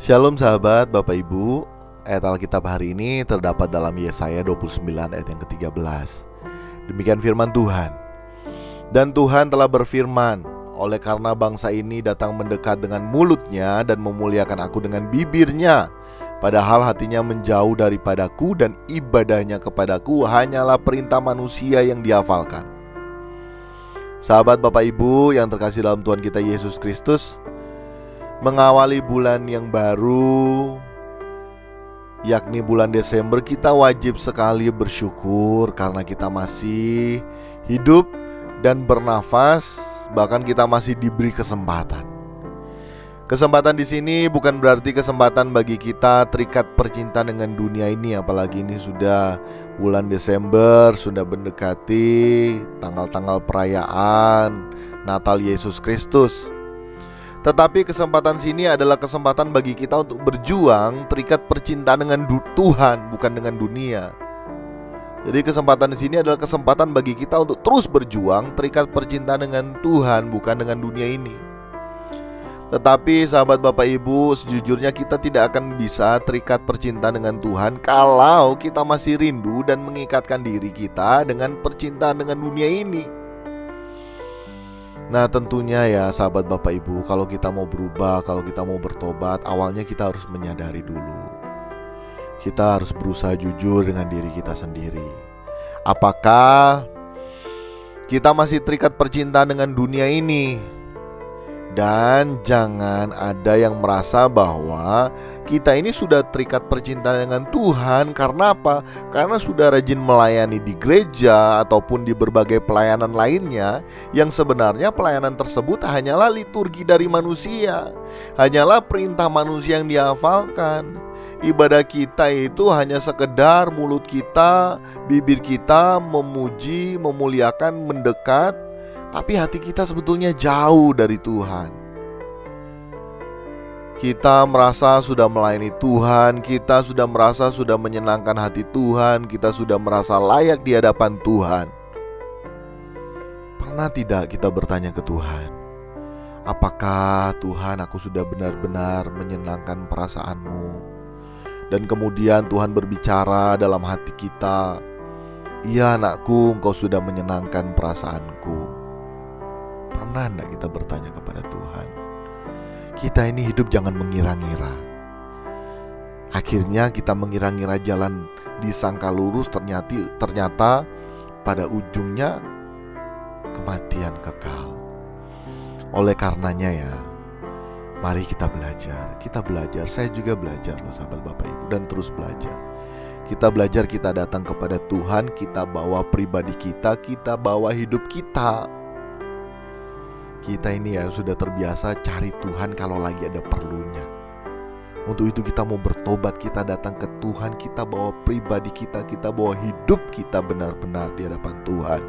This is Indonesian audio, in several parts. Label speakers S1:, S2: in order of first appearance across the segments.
S1: Shalom sahabat, Bapak Ibu. Ayat Alkitab hari ini terdapat dalam Yesaya 29 ayat yang ke-13. Demikian firman Tuhan. Dan Tuhan telah berfirman, oleh karena bangsa ini datang mendekat dengan mulutnya dan memuliakan aku dengan bibirnya, padahal hatinya menjauh daripadaku dan ibadahnya kepadaku hanyalah perintah manusia yang dihafalkan. Sahabat Bapak Ibu yang terkasih dalam Tuhan kita Yesus Kristus, mengawali bulan yang baru, yakni bulan Desember, kita wajib sekali bersyukur karena kita masih hidup dan bernafas, bahkan kita masih diberi kesempatan. Kesempatan di sini bukan berarti kesempatan bagi kita terikat percintaan dengan dunia ini, apalagi ini sudah bulan Desember, sudah mendekati tanggal-tanggal perayaan Natal Yesus Kristus. Tetapi kesempatan sini adalah kesempatan bagi kita untuk berjuang terikat percintaan dengan Tuhan, bukan dengan dunia. Jadi kesempatan di sini adalah kesempatan bagi kita untuk terus berjuang terikat percintaan dengan Tuhan, bukan dengan dunia ini. Tetapi sahabat Bapak Ibu, sejujurnya kita tidak akan bisa terikat percintaan dengan Tuhan kalau kita masih rindu dan mengikatkan diri kita dengan percintaan dengan dunia ini. Nah tentunya ya sahabat Bapak Ibu, kalau kita mau berubah, kalau kita mau bertobat, awalnya kita harus menyadari dulu. Kita harus berusaha jujur dengan diri kita sendiri. Apakah kita masih terikat percintaan dengan dunia ini? Dan jangan ada yang merasa bahwa kita ini sudah terikat percintaan dengan Tuhan. Karena apa? Karena sudah rajin melayani di gereja ataupun di berbagai pelayanan lainnya, yang sebenarnya pelayanan tersebut hanyalah liturgi dari manusia, hanyalah perintah manusia yang dihafalkan. Ibadah kita itu hanya sekedar mulut kita, bibir kita memuji, memuliakan, mendekat, tapi hati kita sebetulnya jauh dari Tuhan. Kita merasa sudah melayani Tuhan, kita sudah merasa sudah menyenangkan hati Tuhan, kita sudah merasa layak di hadapan Tuhan. Pernah tidak kita bertanya ke Tuhan, apakah Tuhan aku sudah benar-benar menyenangkan perasaanmu? Dan kemudian Tuhan berbicara dalam hati kita, iya anakku, engkau sudah menyenangkan perasaanku. Pernah enggak kita bertanya kepada Tuhan? Kita ini hidup jangan mengira-ngira. Akhirnya kita mengira-ngira jalan disangka lurus, ternyata pada ujungnya kematian kekal. Oleh karenanya ya, mari kita belajar. Kita belajar, saya juga belajar loh sahabat Bapak Ibu, dan terus belajar. Kita belajar, kita datang kepada Tuhan, kita bawa pribadi kita bawa hidup kita. Kita ini ya sudah terbiasa cari Tuhan kalau lagi ada perlunya. Untuk itu kita mau bertobat, kita datang ke Tuhan, kita bawa pribadi kita bawa hidup kita benar-benar di hadapan Tuhan.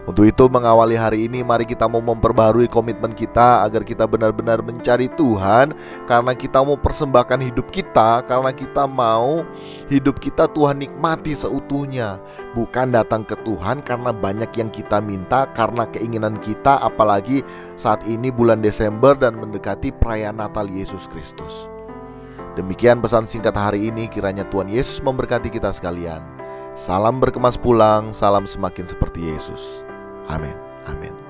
S1: Untuk itu mengawali hari ini, mari kita mau memperbarui komitmen kita agar kita benar-benar mencari Tuhan. Karena kita mau persembahkan hidup kita, karena kita mau hidup kita Tuhan nikmati seutuhnya. Bukan datang ke Tuhan karena banyak yang kita minta, karena keinginan kita, apalagi saat ini bulan Desember dan mendekati perayaan Natal Yesus Kristus. Demikian pesan singkat hari ini, kiranya Tuhan Yesus memberkati kita sekalian. Salam berkemas pulang, salam semakin seperti Yesus. Amin. Amin.